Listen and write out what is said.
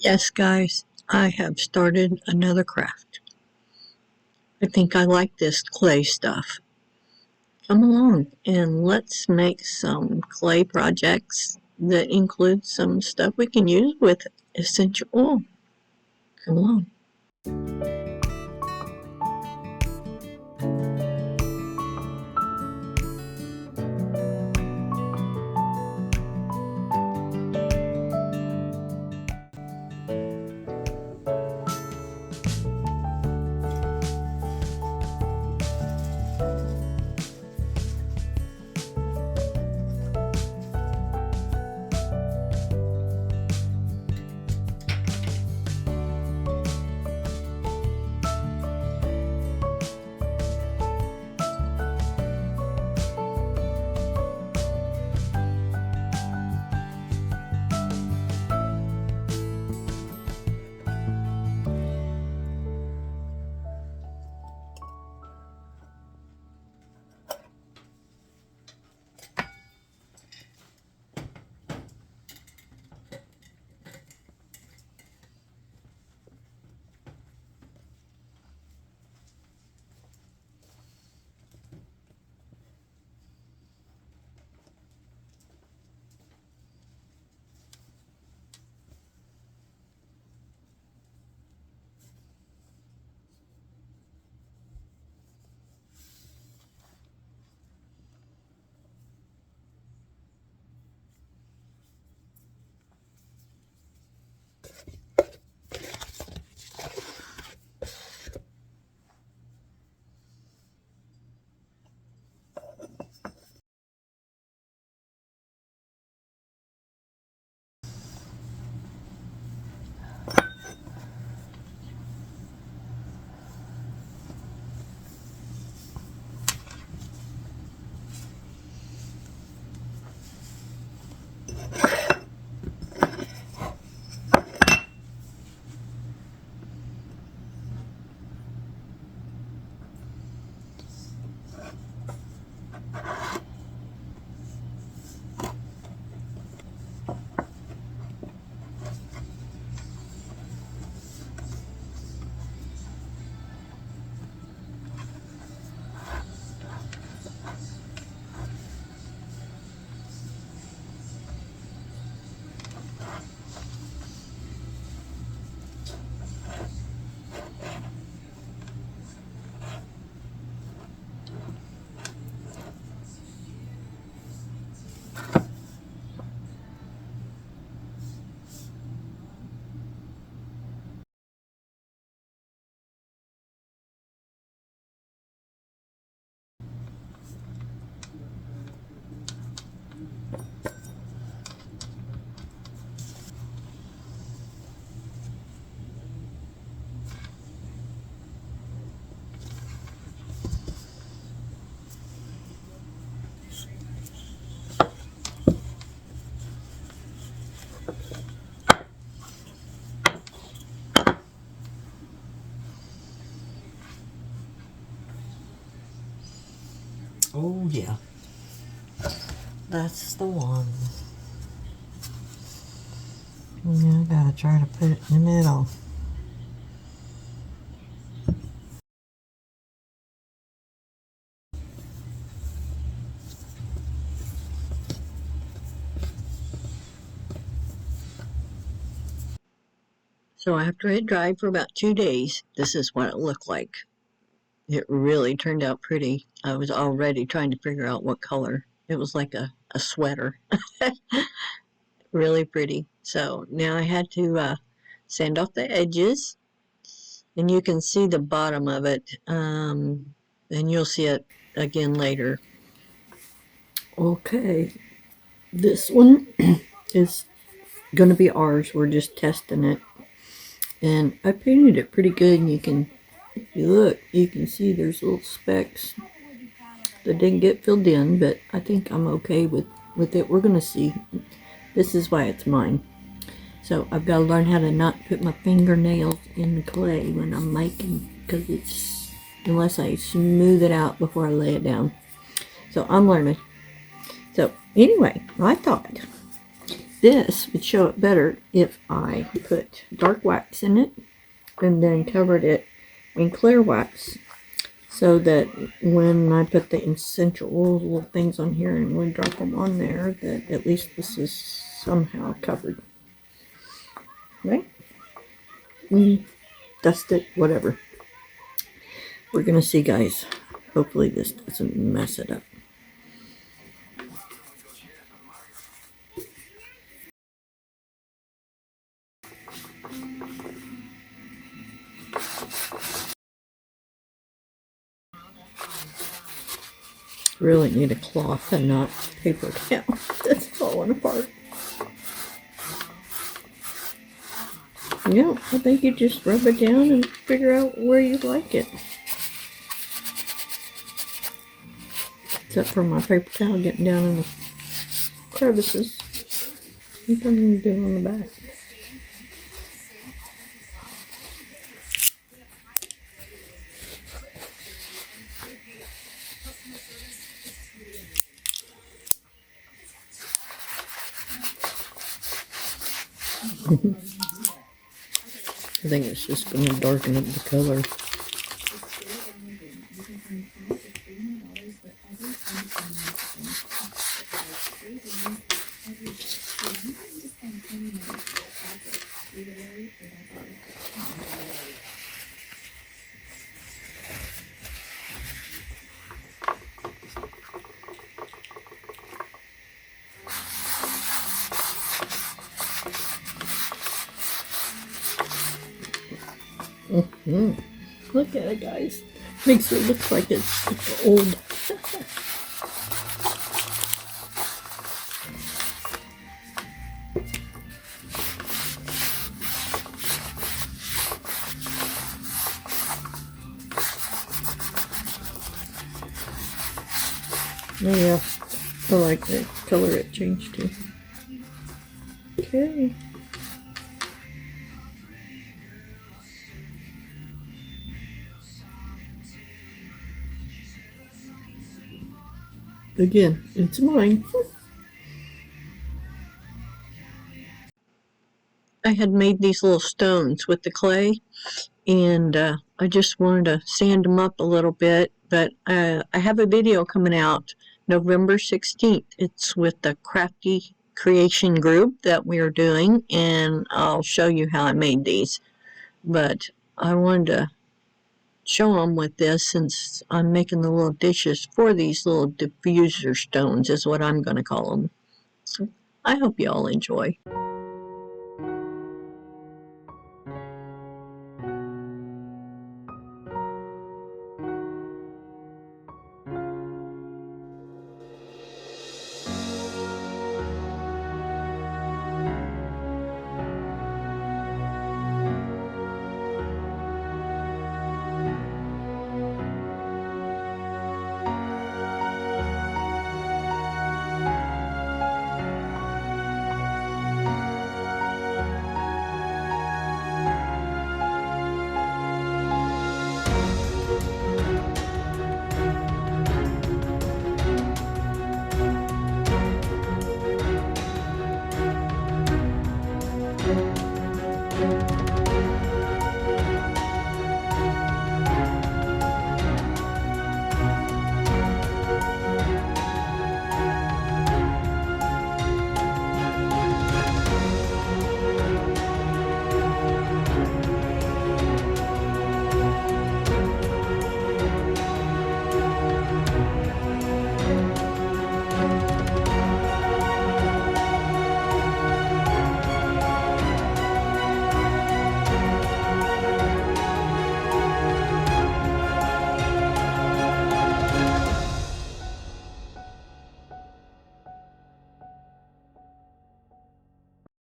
Yes, guys, I have started another craft. I think I like this clay stuff. Come along and let's make some clay projects that include some stuff we can use with essential oil. Come along. Oh yeah, that's the one. Yeah, I gotta try to put it in the middle. So after it dried for about 2 days, this is what it looked like. It really turned out pretty. I was already trying to figure out what color. It was like a sweater. Really pretty. So now I had to sand off the edges, and you can see the bottom of it, and you'll see it again later. Okay, this one is going to be ours. We're just testing it, and I painted it pretty good. And you can, if you look, you can see there's little specks that didn't get filled in, but I think I'm okay with it. We're going to see. This is why it's mine. So I've got to learn how to not put my fingernails in the clay when I'm making, because it's, unless I smooth it out before I lay it down. So I'm learning. So anyway, I thought This would show it better if I put dark wax in it and then covered it in clear wax, so that when I put the essential oils, little things on here, and we drop them on there, that at least this is somehow covered. Right? Dust it, whatever. We're gonna see, guys. Hopefully this doesn't mess it up. Really need a cloth and not paper towel. That's falling apart. Yeah, I think you just rub it down and figure out where you like it. Except for my paper towel getting down in the crevices. What am I doing on the back? I think it's just going to darken up the color. Look at it, guys. Makes it look like it's old. Oh yeah, I like the color it changed to. Okay. Again, it's mine. I had made these little stones with the clay, and I just wanted to sand them up a little bit, but I have a video coming out November 16th. It's with the Crafty Creation group that we are doing, and I'll show you how I made these. But I wanted to show them with this, since I'm making the little dishes for these little diffuser stones, is what I'm going to call them. So I hope you all enjoy.